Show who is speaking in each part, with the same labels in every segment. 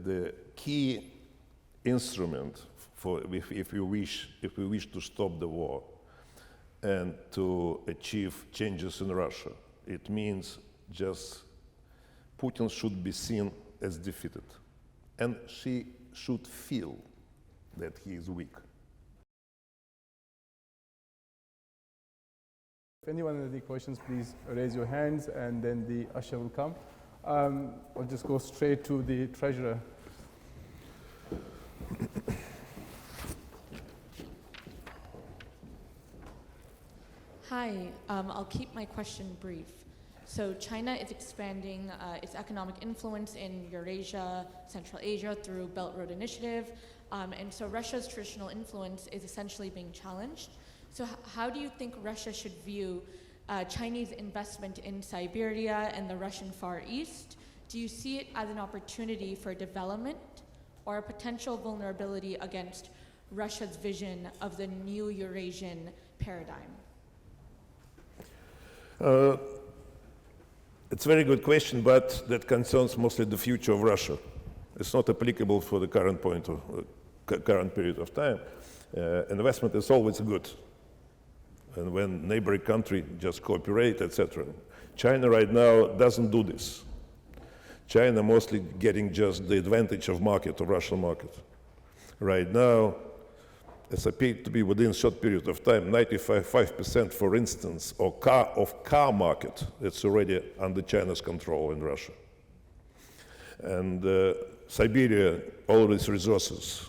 Speaker 1: the key instrument for if we wish to stop the war and to achieve changes in Russia, it means just Putin should be seen as defeated, and she should feel that he is weak.
Speaker 2: If anyone has any questions, please raise your hands, and then the usher will come. I'll just go straight to the treasurer.
Speaker 3: Hi, I'll keep my question brief. So China is expanding its economic influence in Eurasia, Central Asia through Belt Road Initiative, and so Russia's traditional influence is essentially being challenged. So how do you think Russia should view Chinese investment in Siberia and the Russian Far East? Do you see it as an opportunity for development or a potential vulnerability against Russia's vision of the new Eurasian paradigm?
Speaker 1: It's a very good question, but that concerns mostly the future of Russia. It's not applicable for the current period of time. Investment is always good, and when neighboring country just cooperate, etc. China right now doesn't do this. China mostly getting just the advantage of market, of Russian market. Right now, it's appeared to be within a short period of time, 95%, for instance, of car market, it's already under China's control in Russia. And Siberia, all these resources,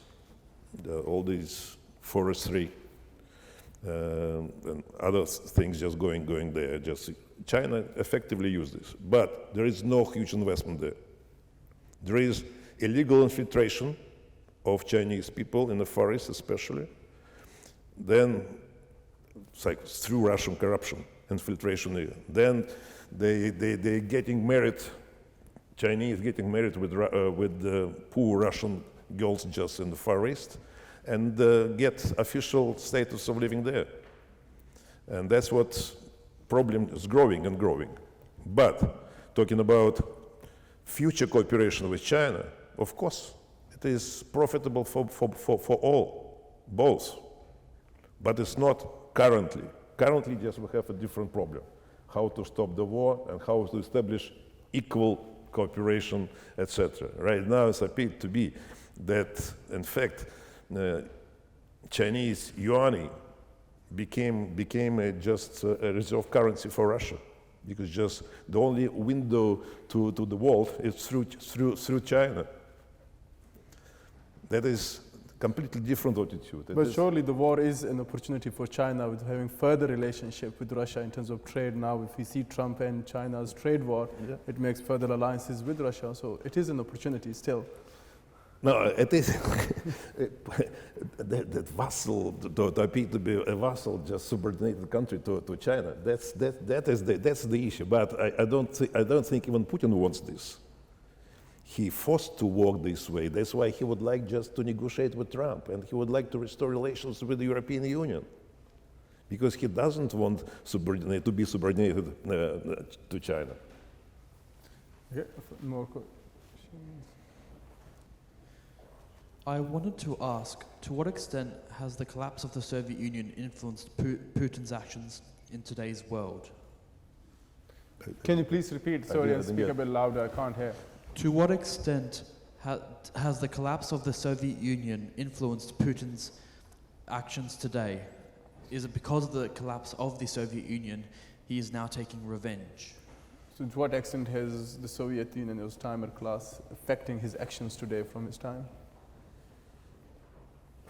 Speaker 1: all these forestry, and other things just going there. Just China effectively use this, but there is no huge investment there. There is illegal infiltration of Chinese people in the Far East, especially. Then, it's like through Russian corruption, infiltration. Then they getting married. Chinese getting married with poor Russian girls just in the Far East, and get official status of living there. And that's what problem is growing and growing. But talking about future cooperation with China, of course, it is profitable for all, both. But it's not currently. Currently, just we have a different problem. How to stop the war and how to establish equal cooperation, etc. Right now, it's appeared to be that, in fact, Chinese yuan became just a reserve currency for Russia, because just the only window to the world is through China. That is completely different attitude.
Speaker 2: But surely the war is an opportunity for China with having further relationship with Russia in terms of trade. Now, if we see Trump and China's trade war, yeah, it makes further alliances with Russia. So it is an opportunity still.
Speaker 1: No, it is that vassal, to appear to be a vassal, just subordinated country to China. That's the issue. But I don't think even Putin wants this. He forced to work this way. That's why he would like just to negotiate with Trump, and he would like to restore relations with the European Union, because he doesn't want to be subordinated to China.
Speaker 2: Okay, more questions.
Speaker 4: I wanted to ask, to what extent has the collapse of the Soviet Union influenced Putin's actions in today's world?
Speaker 2: Can you please repeat? Sorry, and speak a bit louder, I can't hear.
Speaker 4: To what extent has the collapse of the Soviet Union influenced Putin's actions today? Is it because of the collapse of the Soviet Union he is now taking revenge?
Speaker 2: So to what extent has the Soviet Union, his time or class, affecting his actions today from his time?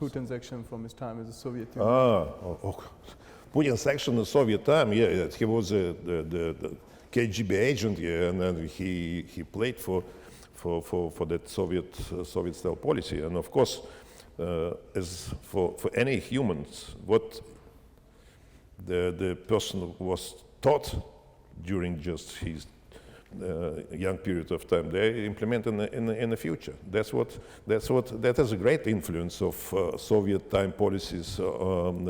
Speaker 2: Putin's action from his time as the Soviet Union?
Speaker 1: Putin's action in the Soviet time, yeah, he was the KGB agent, yeah, and then he played for that Soviet style policy. And of course, as for any humans, what the person was taught during just his young period of time, they implement in the future. That has a great influence of Soviet time policies on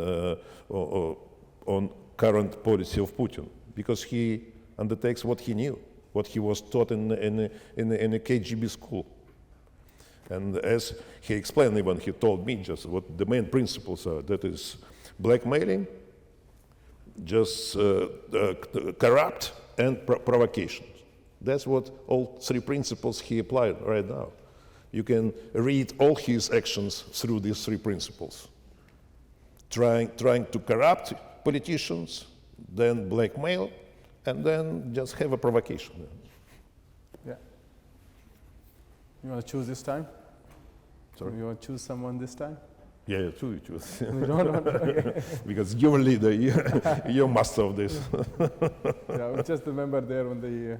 Speaker 1: current policy of Putin, because he undertakes what he knew, what he was taught in a KGB school. And as he explained, even he told me just what the main principles are. That is blackmailing, just corrupt, and provocation. That's what all three principles he applied right now. You can read all his actions through these three principles. Trying to corrupt politicians, then blackmail, and then just have a provocation.
Speaker 2: Yeah. You want to choose this time?
Speaker 1: Sorry?
Speaker 2: You want to choose someone this time?
Speaker 1: Yeah, you choose.
Speaker 2: No. Okay.
Speaker 1: Because you're a leader, you're master of this.
Speaker 2: Yeah, we just remember there when the...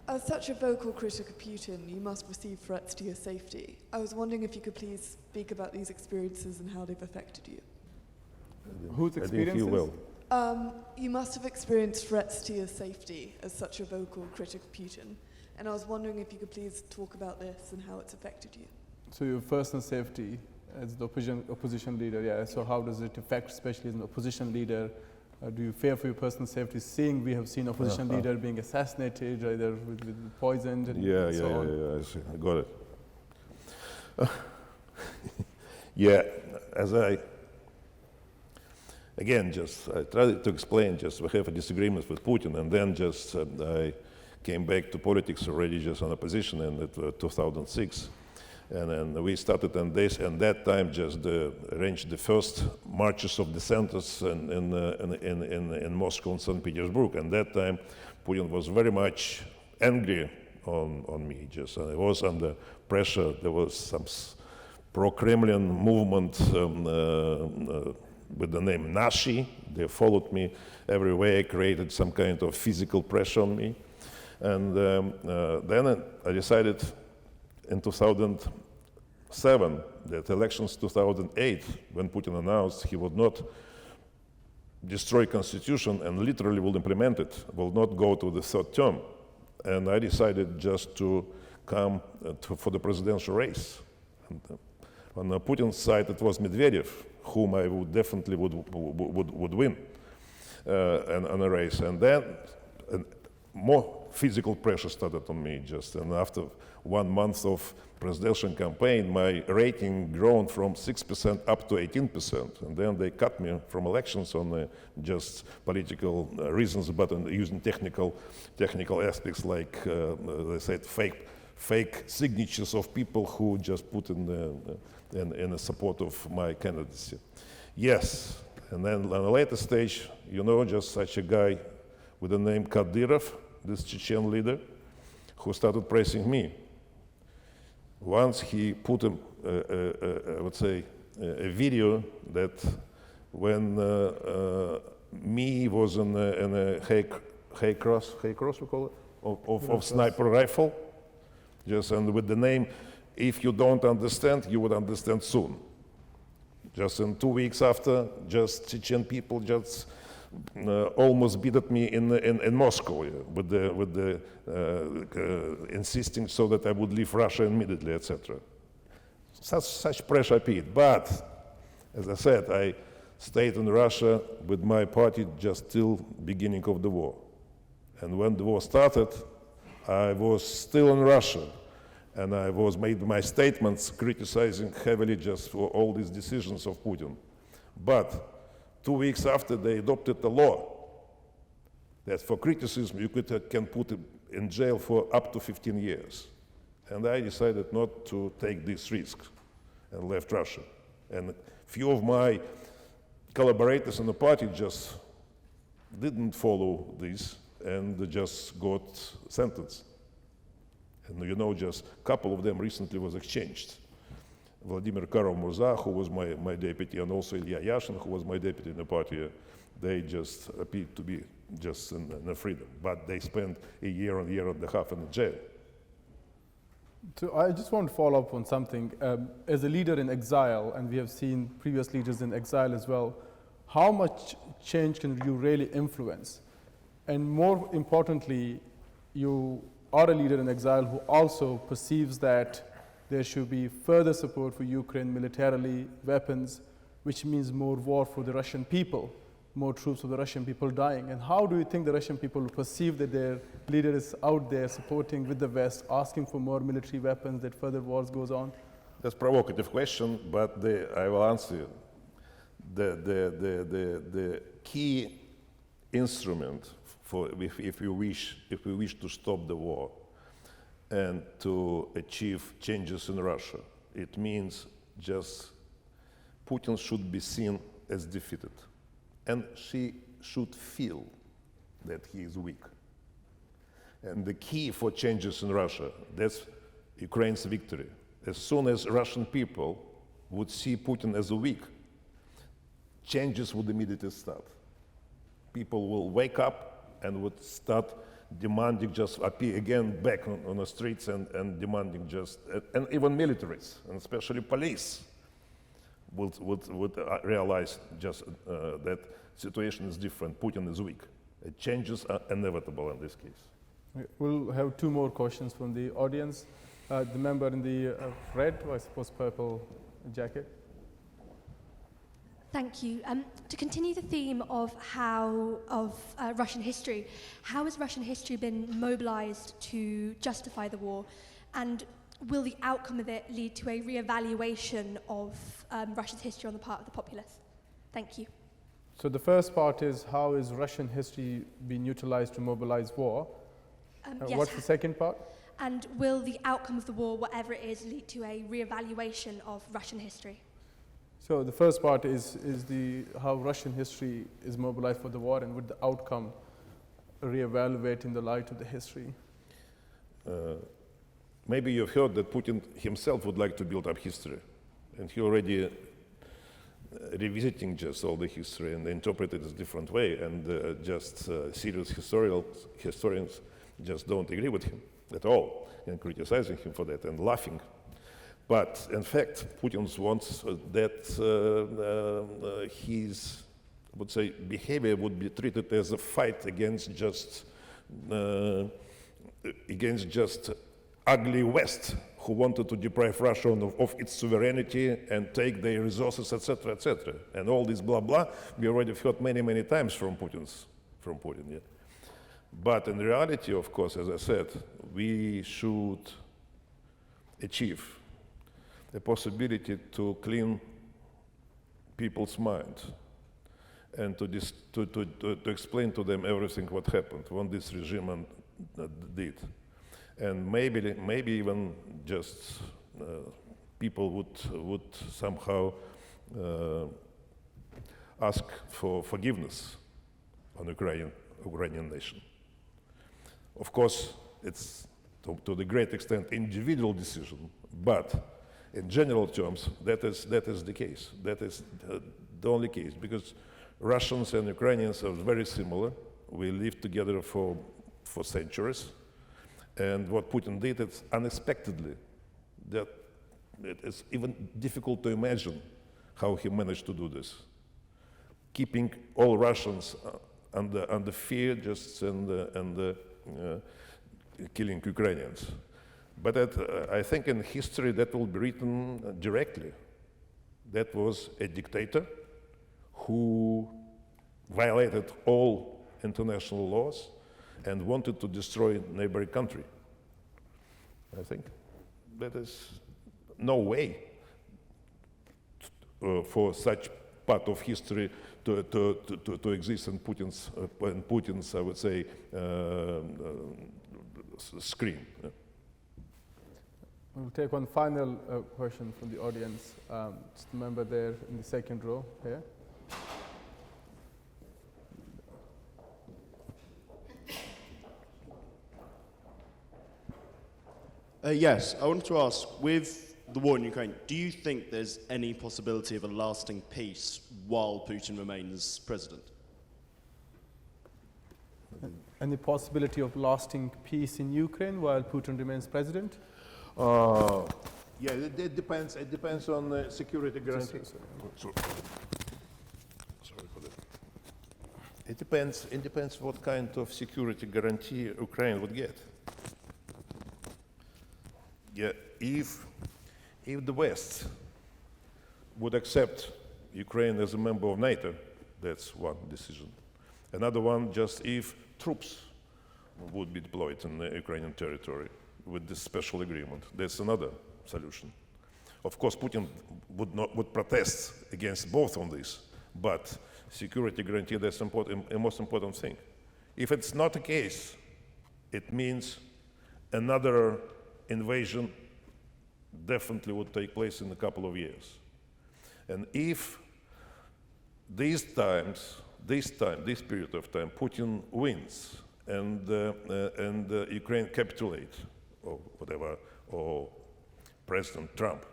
Speaker 5: As such a vocal critic of Putin, you must receive threats to your safety. I was wondering if you could please speak about these experiences and how they've affected you.
Speaker 2: Whose
Speaker 1: I didn't
Speaker 2: experiences?
Speaker 1: hear well.
Speaker 5: You must have experienced threats to your safety as such a vocal critic of Putin. And I was wondering if you could please talk about this and how it's affected you.
Speaker 2: So your personal safety as the opposition leader, yeah. So how does it affect, especially as an opposition leader? Do you fear for your personal safety, seeing we have seen opposition leader being assassinated, either with poisoned and so on?
Speaker 1: Yeah, I see. I got it. Yeah, as I tried to explain, just we have a disagreement with Putin, and then just I came back to politics already just on opposition in 2006. And then we started on this, and that time just arranged the first marches of dissenters in Moscow and St. Petersburg. And that time, Putin was very much angry on me. Just I was under pressure. There was some pro-Kremlin movement with the name Nashi. They followed me everywhere, created some kind of physical pressure on me. And then I decided in 2007, that elections 2008, when Putin announced he would not destroy constitution and literally will implement it, will not go to the third term. And I decided just to come for the presidential race. And, on the Putin's side, it was Medvedev, whom I would definitely would win on a race. And then more physical pressure started on me just, and after 1 month of presidential campaign, my rating grown from 6% up to 18%, and then they cut me from elections on just political reasons, but using technical aspects like they said fake signatures of people who just put in the support of my candidacy. Yes, and then on a later stage, just such a guy with the name Kadyrov, this Chechen leader, who started pressing me. Once he put I would say, a video that when me was in a hay cross we call it, of sniper rifle, just and with the name, if you don't understand, you would understand soon. Just in 2 weeks after, just Chechen people just almost beat at me in Moscow with the insisting so that I would leave Russia immediately, etc. Such pressure I paid. But as I said, I stayed in Russia with my party just till beginning of the war. And when the war started, I was still in Russia. And I was made my statements criticizing heavily just for all these decisions of Putin. But 2 weeks after, they adopted a law that for criticism you can put in jail for up to 15 years. And I decided not to take this risk and left Russia. And few of my collaborators in the party just didn't follow this and just got sentenced. And just a couple of them recently was exchanged. Vladimir Karov-Murza, who was my deputy, and also Ilya Yashin, who was my deputy in the party, they just appeared to be just in freedom. But they spent a year and a half in jail.
Speaker 2: So I just want to follow up on something. As a leader in exile, and we have seen previous leaders in exile as well, how much change can you really influence? And more importantly, you are a leader in exile who also perceives that there should be further support for Ukraine militarily, weapons, which means more war for the Russian people. more troops of the Russian people dying. And how do you think the Russian people will perceive that their leader is out there supporting with the West, asking for more military weapons, that further wars goes on?
Speaker 1: That's a provocative question, but I will answer you. The key instrument for if we wish to stop the war and to achieve changes in Russia, it means just Putin should be seen as defeated, and she should feel that he is weak. And the key for changes in Russia, that's Ukraine's victory. As soon as Russian people would see Putin as weak, changes would immediately start. People will wake up and would start demanding, just appear again back on the streets and demanding just, and even militaries, and especially police, would realize just that situation is different, Putin is weak. Changes are inevitable in this case.
Speaker 2: We'll have two more questions from the audience. The member in the red, or I suppose purple jacket.
Speaker 6: Thank you. To continue the theme of Russian history, how has Russian history been mobilized to justify the war, and will the outcome of it lead to a re-evaluation of Russia's history on the part of the populace? Thank you.
Speaker 2: So the first part is, how is Russian history being utilized to mobilize war?
Speaker 6: Yes.
Speaker 2: What's the second part?
Speaker 6: And will the outcome of the war, whatever it is, lead to a re-evaluation of Russian history?
Speaker 2: So the first part is how Russian history is mobilized for the war, and would the outcome re-evaluate in the light of the history?
Speaker 1: Maybe you've heard that Putin himself would like to build up history, and he already revisiting just all the history and interpret it a different way, and serious historians just don't agree with him at all, and criticizing him for that and laughing. But in fact, Putin wants that his, I would say, behavior would be treated as a fight against just ugly West, who wanted to deprive Russia of its sovereignty and take their resources, etc., etc. And all this blah blah we already heard many times from Putin. Yeah. But in reality, of course, as I said, we should achieve the possibility to clean people's mind and to explain to them everything what happened, what this regime did. And maybe even just people would somehow ask for forgiveness on Ukrainian nation. Of course, it's to the great extent individual decision, but in general terms, that is the case. That is the only case, because Russians and Ukrainians are very similar. We lived together for centuries. And what Putin did, it's unexpectedly, that it is even difficult to imagine how he managed to do this. Keeping all Russians under fear, and killing Ukrainians. But I think in history that will be written directly. That was a dictator who violated all international laws and wanted to destroy neighboring country. I think that is no way for such part of history to exist in Putin's I would say, screen. Yeah.
Speaker 2: We'll take one final question from the audience. Just a member there in the second row here.
Speaker 7: Yes, I wanted to ask, with the war in Ukraine, do you think there's any possibility of a lasting peace while Putin remains president?
Speaker 2: Any possibility of lasting peace in Ukraine while Putin remains president?
Speaker 1: Yeah, it depends. It depends on security guarantees. Sorry for that. It depends. It depends what kind of security guarantee Ukraine would get. Yeah, if the West would accept Ukraine as a member of NATO, That's one decision. Another one, just if troops would be deployed in the Ukrainian territory with this special agreement. That's another solution. Of course, Putin would protest against both on this, but security guarantee, that's the most important thing. If it's not the case, it means another invasion definitely would take place in a couple of years. And if this period of time, Putin wins and Ukraine capitulates, or whatever, or President Trump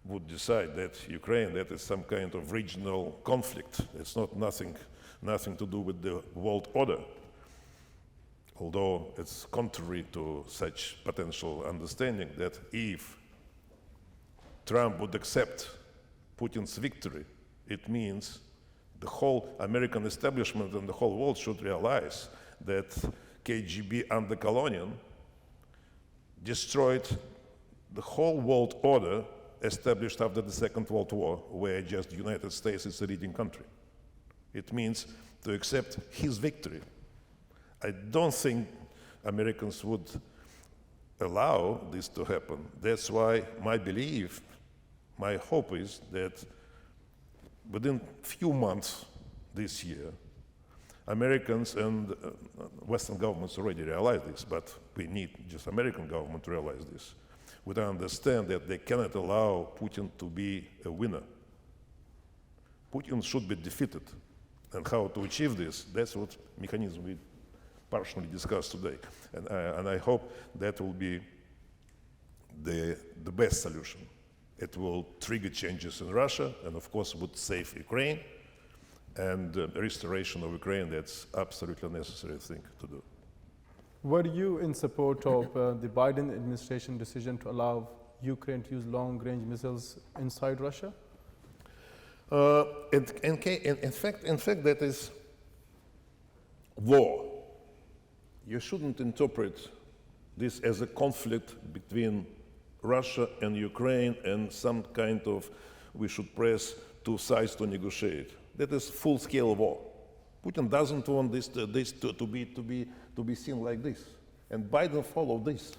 Speaker 1: would decide that Ukraine, that is some kind of regional conflict. It's not nothing to do with the world order, although it's contrary to such potential understanding that if Trump would accept Putin's victory, it means the whole American establishment and the whole world should realize that KGB under Kalinin destroyed the whole world order established after the Second World War, where just the United States is a leading country. It means to accept his victory. I don't think Americans would allow this to happen. That's why my belief, my hope is that within few months this year, Americans and Western governments already realize this, but we need just American government to realize this. We understand that they cannot allow Putin to be a winner. Putin should be defeated. And how to achieve this, that's what mechanism we partially discussed today. And I hope that will be the best solution. It will trigger changes in Russia, and of course would save Ukraine, and restoration of Ukraine, that's absolutely necessary thing to do.
Speaker 2: Were you in support of the Biden administration decision to allow Ukraine to use long-range missiles inside Russia?
Speaker 1: In fact, that is war. You shouldn't interpret this as a conflict between Russia and Ukraine and some kind of we should press two sides to negotiate. That is full-scale war. Putin doesn't want this to be seen like this, and Biden followed this.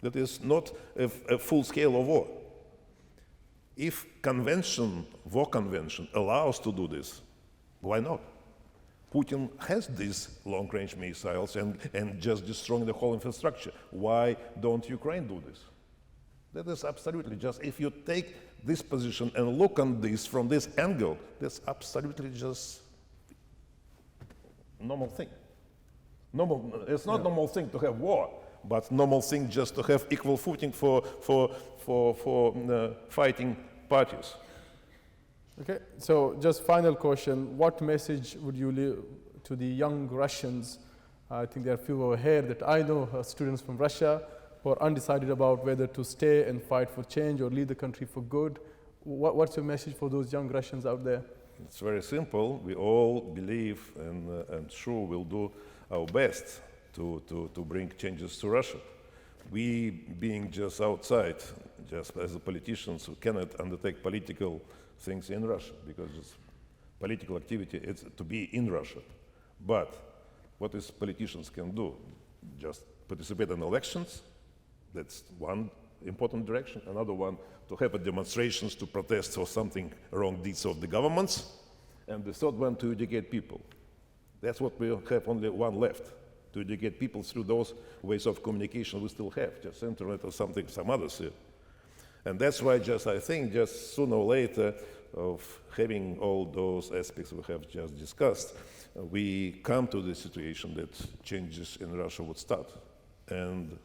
Speaker 1: That is not a full scale of war. If war convention allows to do this, why not? Putin has these long-range missiles and just destroying the whole infrastructure. Why don't Ukraine do this? That is absolutely just, if you take this position and look on this from this angle, that's absolutely just normal thing. It's not normal thing to have war, but normal thing just to have equal footing for fighting parties.
Speaker 2: Okay, so just final question. What message would you leave to the young Russians? I think there are a few over here that I know students from Russia who are undecided about whether to stay and fight for change or leave the country for good. What's your message for those young Russians out there?
Speaker 1: It's very simple. We all believe and sure will do our best to bring changes to Russia. We, being just outside, just as politicians, who cannot undertake political things in Russia, because political activity is to be in Russia. But what is politicians can do? Just participate in elections. That's one important direction. Another one, to have demonstrations to protest for something wrong deeds of the governments. And the third one, to educate people. That's what we have only one left, to educate people through those ways of communication we still have, just internet or something, some others here. And that's why I think sooner or later of having all those aspects we have just discussed, we come to the situation that changes in Russia would start. And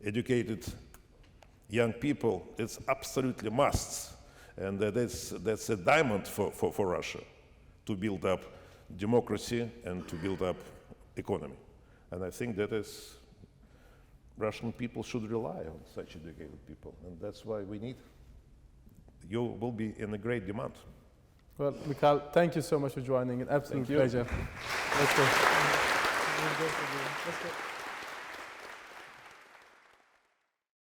Speaker 1: educated young people, it's absolutely must. And that's a diamond for Russia, to build up democracy and to build up economy. And I think that is Russian people should rely on such educated people, and that's why you will be in a great demand.
Speaker 2: Well, Mikhail, thank you so much for joining. An absolute pleasure. Let's go. Let's go.